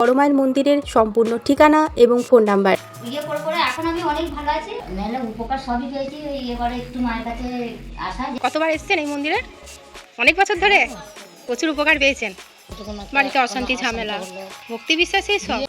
বড়মায়ের মন্দিরের সম্পূর্ণ ঠিকানা এবং ফোন নাম্বার। করে এখন আমি অনেক ভালো আছি, নাহলে উপকার সবই পেয়েছি। এবারে একটু মায়ের কাছে আসা। কতবার এসেছেন এই মন্দিরে? অনেক বছর ধরে প্রচুর উপকার পেয়েছেন। বাড়িতে অশান্তি ঝামেলা, ভক্তি বিশ্বাসী সব।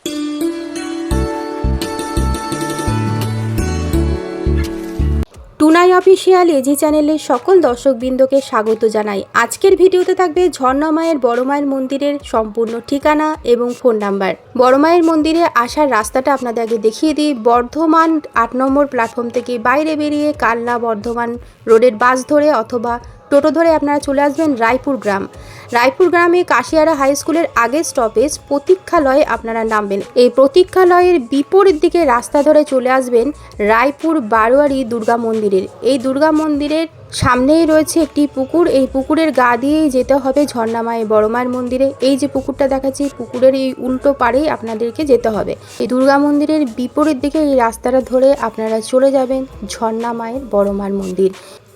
টুনাই অফিসিয়াল এজি চ্যানেলের সকল দর্শকবৃন্দকে স্বাগত জানাই। আজকের ভিডিওতে থাকবে ঝর্ণা মায়ের বড় মায়ের মন্দিরের সম্পূর্ণ ঠিকানা এবং ফোন নাম্বার। বড় মায়ের মন্দিরে আসার রাস্তাটা আপনাদের আগে দেখিয়ে দিই। বর্ধমান ৮ নম্বর প্ল্যাটফর্ম থেকে বাইরে বেরিয়ে কালনা বর্ধমান রোডের বাস ধরে অথবা টোটো ধরে আপনারা চলে আসবেন রায়পুর গ্রাম। রায়পুর গ্রামে কাশিয়ারা হাই স্কুলের আগের স্টপেজ প্রতীক্ষালয়ে আপনারা নামবেন। এই প্রতীক্ষালয়ের বিপরীত দিকে রাস্তা ধরে চলে আসবেন রায়পুর বারোয়ারি দুর্গা মন্দিরের। এই দুর্গা মন্দিরের সামনেই রয়েছে একটি পুকুর। এই পুকুরের গা দিয়েই যেতে হবে ঝর্ণা মায়ের বড় মায়ের মন্দিরে। এই যে পুকুরটা দেখাচ্ছি, পুকুরের এই উল্টো পাড়েই আপনাদেরকে যেতে হবে। এই দুর্গা মন্দিরের বিপরীত দিকে এই রাস্তাটা ধরে আপনারা চলে যাবেন ঝর্ণা মায়ের বড় মায়ের মন্দির।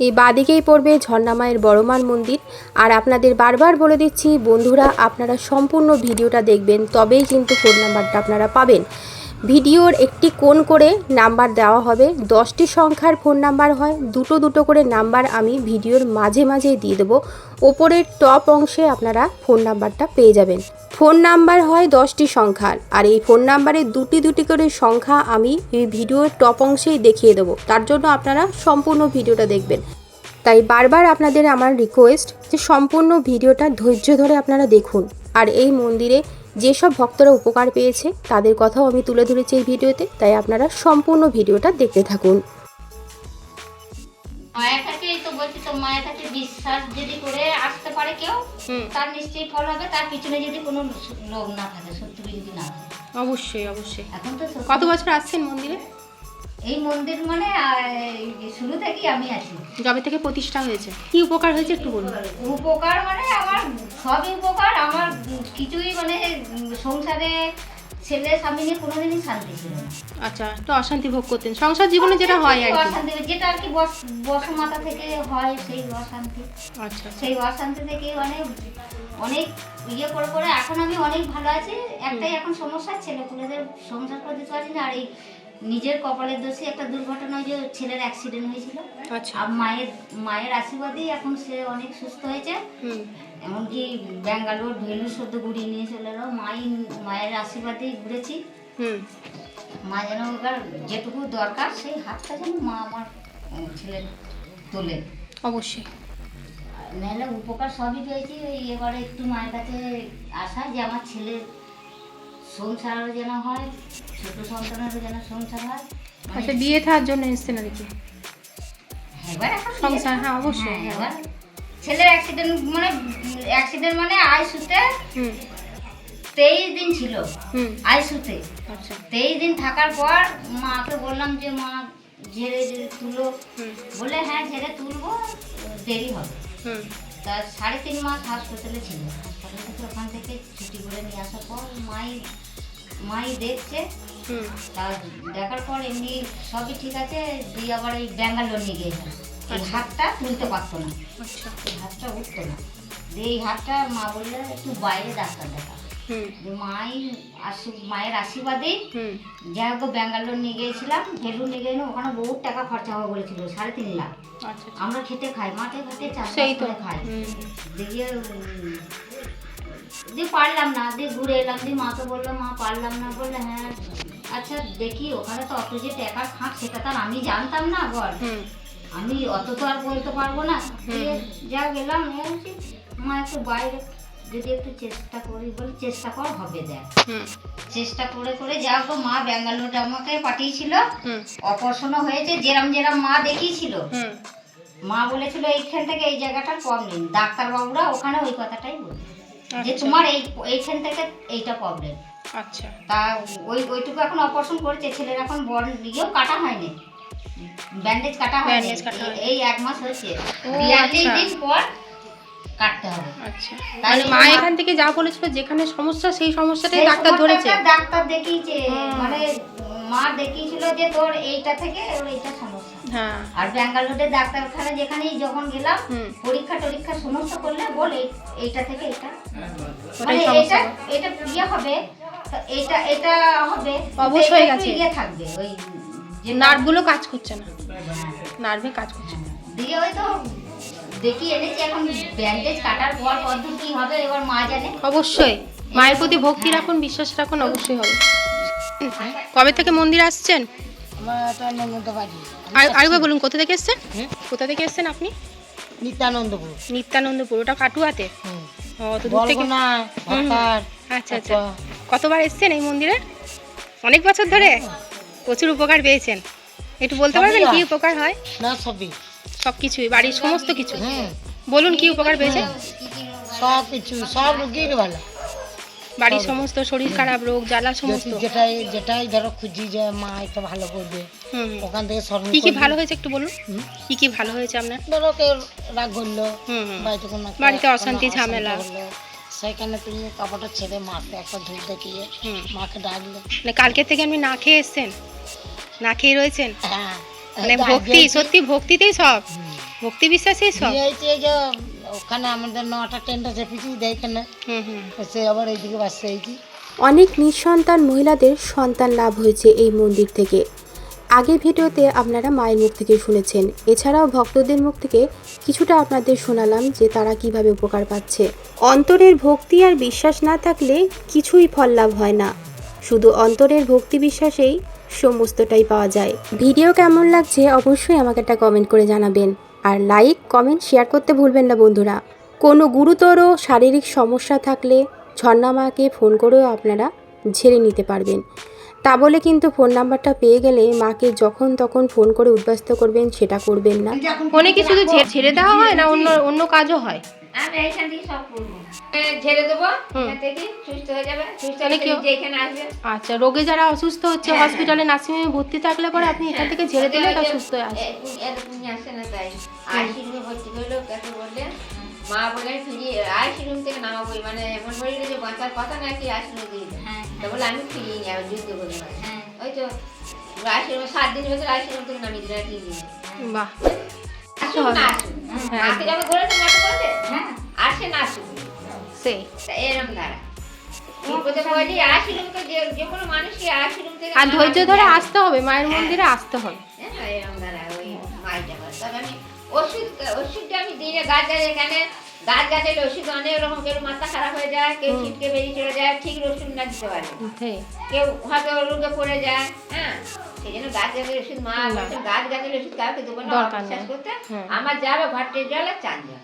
এই বাদিকেই পড়বে ঝর্ণা মায়ের বড় মায়ের মন্দির। আর আপনাদের বারবার বলে দিচ্ছি বন্ধুরা, আপনারা সম্পূর্ণ ভিডিওটা দেখবেন, তবেই কিন্তু ফোন নাম্বারটা আপনারা পাবেন। ভিডিওর একটি কোণ করে নাম্বার দেওয়া হবে। 10টি সংখ্যার ফোন নাম্বার হয়, দুটো দুটো করে নাম্বার আমি ভিডিওর মাঝে মাঝেই দিয়ে দেবো। ওপরের টপ অংশে আপনারা ফোন নাম্বারটা পেয়ে যাবেন। ফোন নাম্বার হয় 10টি সংখ্যার, আর এই ফোন নাম্বারে দুটি দুটি করে সংখ্যা আমি এই ভিডিওর টপ অংশেই দেখিয়ে দেবো। তার জন্য আপনারা সম্পূর্ণ ভিডিওটা দেখবেন। তাই বারবার আপনাদের আমার রিকোয়েস্ট যে সম্পূর্ণ ভিডিওটা ধৈর্য ধরে আপনারা দেখুন। আর এই মন্দিরে যেসব ভক্তরা উপকার পেয়েছে তাদের কথাও আমি তুলে ধরেছি এই ভিডিওতে, তাই আপনারা সম্পূর্ণ ভিডিওটা দেখতে থাকুন। মায়ের কাছে তো বলছি, তো মায়ের কাছে বিশ্বাস যদি করে আসতে পারে কেউ, তার নিশ্চয়ই ফল হবে। তার পিছনে যদি কোনো লোক না থাকে, সত্যি যদি না থাকে। অবশ্যই অবশ্যই। এখন তো কত বছর আসছেন মন্দিরে? এই মন্দির মানে শুরু থেকেই আমি আছি, যবে থেকে প্রতিষ্ঠা হয়েছে। কি উপকার হয়েছে একটু বলুন। উপকার মানে আমার সবই উপকার। আমার কিছুই মানে সংসারে ছেলে স্বামী নিয়ে কোনোদিনই শান্তি ছিল না। আচ্ছা, তো অশান্তি ভোগ করতেন সংসার জীবনে, যেটা হয় আর কি। অশান্তি, যেটা আর কি বসমাতা থেকে হয় সেই অশান্তি। আচ্ছা, সেই অশান্তি থেকে অনেক করে এখন আমি অনেক ভালো আছি। একটাই এখন সমস্যা, ছেলেপুলেদের সংসার করে দিতে পারছি না। আর এই নিজের কপালের দোষে একটা দুর্ঘটনা, যে ছেলের অ্যাক্সিডেন্ট হয়েছিল। আচ্ছা। আর মায়ের আশীর্বাদেই এখন সে অনেক সুস্থ হয়েছে। এমনকি ব্যাঙ্গালোর ভেলু সদ্য ঘুরিয়ে নিয়ে চলে এলো। মায়ের আশীর্বাদেই ঘুরেছি। মা যেন ওর যেটুকু দরকার সেই হাতটা যেন মা আমার ছেলের তোলে। অবশ্যই। নাহলে উপকার সবই পেয়েছি। এবারে একটু মায়ের কাছে আসা, যে আমার ছেলের সংসারও যেন হয়, ছোট সন্তানেরও যেন সংসার হয়। আচ্ছা, বিয়ে থাকার জন্য এসেছেন আর কি। এবার এখন সংসার, হ্যাঁ অবশ্যই। এবার ছেলের অ্যাক্সিডেন্ট মানে আইসিইউতে 23 দিন ছিল আইসিইউতে। আচ্ছা, 23 দিন থাকার পর মাকে বললাম যে মা ঝেড়ে তুলো, বলে হ্যাঁ ঝেড়ে তুলবো, দেরি হবে। তা 3.5 মাস হাসপাতালে ছিল। হাসপাতাল থেকে ওখান থেকে ছুটি করে নিয়ে আসার পর মাই দেখছে। তা দেখার পর এমনি সবই ঠিক আছে। দিয়ে আবার এই ব্যাঙ্গালোর নিয়ে গিয়েছিলাম। এই হাতটা তুলতে পারতো না, এই হাতটা উঠতো না। দিয়ে এই হাতটা মা বললে একটু বাইরে ডাক্তার দেখা। মায়ের আশীর্বাদেই যাই হোক ব্যাঙ্গালোর নিয়ে গিয়েছিলাম। ভেলু নিয়ে গেলে ওখানে বহুত টাকা খরচা হবে বলেছিল, 3.5 লাখ। আমরা খেতে খাই, মাঠে ঘাটে চাষ করে খাই। দিয়ে পারলাম না, দিয়ে ঘুরে এলাম। দিয়ে মাকে বললাম মা পারলাম না। বললে হ্যাঁ আচ্ছা দেখি, ওখানে তো অত যে টাকার ফাঁক সেটা তো আর আমি জানতাম না। বল আমি অত তো আর বলতে পারবো না। যা গেলাম মা একটু বাইরে যদি একটু চেষ্টা করি, বলে চেষ্টা কর, হবে দেখ। চেষ্টা করে যা হোক মা ব্যাঙ্গালোরে আমাকে পাঠিয়েছিল। অপারেশনও হয়েছে, যেরাম মা দেখিয়েছিল। মা বলেছিল এইখান থেকে এই জায়গাটার প্রবলেম। ডাক্তারবাবুরা ওখানে ওই কথাটাই বলে যে তোমার এইখান থেকে এইটা প্রবলেম। আচ্ছা, তা ওইটুকু এখন অপারেশন করেছে। ছেলের এখন বড় দিয়েও কাটা হয়নি, ব্যান্ডেজ কাটা হয়নি। এই 1 মাস হয়েছে, 42 দিন পর কাটতে হবে। আচ্ছা, তাহলে মা এখান থেকে যা বলেছিল যেখানে সমস্যা সেই সমস্যাটাই ডাক্তার ধরেছে। ডাক্তার দেখিয়েছে, মানে মা দেখিয়েছিল যে তোর এইটা থেকে ওর এইটা সমস্যা। হ্যাঁ, আর ব্যাঙ্গালোরের ডাক্তারখানা যেখানেই যখন গেলাম পরীক্ষা সমস্যা করলে বলে এইটা থেকে এটা, মানে এটা ইয়ে হবে। তো এটা এটা হবে অবশ্যই এটা একটু গেছে। ইয়ে থাকবে ওই যে নার্ভগুলো কাজ করছে না, নার্ভে কাজ করছে না। দিয়ে ওই তো দেখি এনেছি এখন ব্যান্ডেজ কাটার পর কতদূর কি হবে এবার মা জানে। অবশ্যই মায়ের প্রতি ভক্তি রাখুন, বিশ্বাস রাখুন, অবশ্যই হবে। কবে থেকে মন্দির আসছেন? আমার একটা ননদ বাড়ি আরেকবার বলুন, কোথা থেকে এসছেন? কোথা থেকে এসছেন আপনি? নিত্যানন্দপুর। নিত্যানন্দপুর, ওটা কাটুয়াতে? ও তো দূর থেকে। বলগুনা, ভাতার। আচ্ছা আচ্ছা। কতবার এসছেন এই মন্দিরে? অনেক বছর ধরে? প্রচুর উপকার পেয়েছেন। একটু বলতে পারবেন কি উপকার হয়? না সবই, সব কিছুই, বাড়ির সমস্ত কিছু। হুম, বলুন কি উপকার পেয়েছেন? সব কিছু, সব রোগীর ভালো। বাড়ির সমস্ত শরীর খারাপ, রোগ জ্বালা সমস্ত। যেটাই যেটাই ধরো খুঁজি যে মা এটা ভালো করবে, হুম হুম। ওখান থেকে স্মরণ কি কি করবি। ভালো হয়েছে একটু বলুন, হুম। কি কি ভালো হয়েছে আপনার? ধরো কেউ রাগ করলো, হুম হুম। বাড়িতে কোনো একটা- বাড়িতে কোনো অশান্তি, ঝামেলা। হলো, সেখানে তুমি কাপড়টা ছেড়ে মাকে একটা ধূপ দেখিয়ে হুম। মাকে ডাকলে, মানে কালকের থেকে আপনি না খেয়ে এসছেন, না খেয়ে রয়েছেন? হ্যাঁ মানে এটা ভক্তি, দিয়েছি। সত্যি ভক্তিতেই সব, হুম। ভক্তি বিশ্বাসেই সব। দিয়েছি এই যে ওখানে আমাদের 9টা টেন্ট চেপেছি দেখেন, হুম হুম। সে আবার এইদিকে বাসছে এইটি। অনেক নিঃসন্তান মহিলাদের সন্তান লাভ হয়েছে এই মন্দির থেকে। আগের ভিডিওতে আপনারা মায়ের মুখ থেকে শুনেছেন, এছাড়াও ভক্তদের মুখ থেকে কিছুটা আপনাদের শোনালাম যে তারা কিভাবে উপকার পাচ্ছে। অন্তরের ভক্তি আর বিশ্বাস না থাকলে কিছুই ফল লাভ হয় না, শুধু অন্তরের ভক্তি বিশ্বাসেই সমস্তটাই পাওয়া যায়। ভিডিও কেমন লাগছে অবশ্যই আমাকে একটা কমেন্ট করে জানাবেন, আর লাইক কমেন্ট শেয়ার করতে ভুলবেন না বন্ধুরা। কোনো গুরুতর শারীরিক সমস্যা থাকলে ঝর্ণা মাকে ফোন করেও আপনারা ঝেড়ে নিতে পারবেন। তা বলে কিন্তু ফোন নাম্বারটা পেয়ে গেলে মাকে যখন তখন ফোন করে উদ্বাস্ত করবেন সেটা করবেন না। ফোনে কি শুধু ছেড়ে দেওয়া হয় না অন্য অন্য কাজও হয়? আমি এইখান থেকে সব করবো, ঝেড়ে দেবো, এখান থেকে সুস্থ হয়ে যাবে, সুস্থ হলে যে এখানে আসবে। আচ্ছা, রোগে যারা অসুস্থ হচ্ছে হসপিটালে নার্সিংহোমে ভর্তি থাকলে পরে আপনি এখান থেকে ঝেড়ে দিলে তারা সুস্থ হয়ে আসে। এরকমই আসে না তাই আইসিরুমে ভর্তি করলো কাকে বললে মা বলে ফিরিয়ে আইসিরুম থেকে নামাবোই, মানে এমন বলে যে বাঁচার কথা না কি আইসিরুমে দিয়ে দেবে। তা বলে আমি ফিরিয়ে নিয়ে আবার যুদ্ধ করে ওই তো আইসিরুমে 7 দিন বছর আইসিরুম থেকে নামিয়ে দিলে 3 দিন। বাহ, আসুক না আসুক, মাকে যখন ধরেছে মাকে বলছে আসে না আসুক, সেই তা এরম ধারা বিপদে পড়লে আইসিরুম তো যে কোনো মানুষকে আইসিরুম থেকে আর ধৈর্য ধরে আসতে হবে, মায়ের মন্দিরে আসতে হবে। হ্যাঁ এরম ধারা ওই মাইটা করে। তবে আমি ওষুধটা আমি দিনে গাছ গাছ এখানে গাছ গাছের ওষুধ অনেক রকম, কেউ মাথা খারাপ হয়ে যায়, কেউ ছিটকে বেরিয়ে চলে যায়, ঠিক ওষুধ না দিতে পারে, কেউ হয়তো রোগে পড়ে যায়। হ্যাঁ সেই জন্য গাছ গাছের ওষুধ মা বলছে গাছ গাছের ওষুধ কাউকে দেবো না, দরকার নেই। বিশ্বাস করতে আমার যাবে ঘাটে জলে চান যাবে।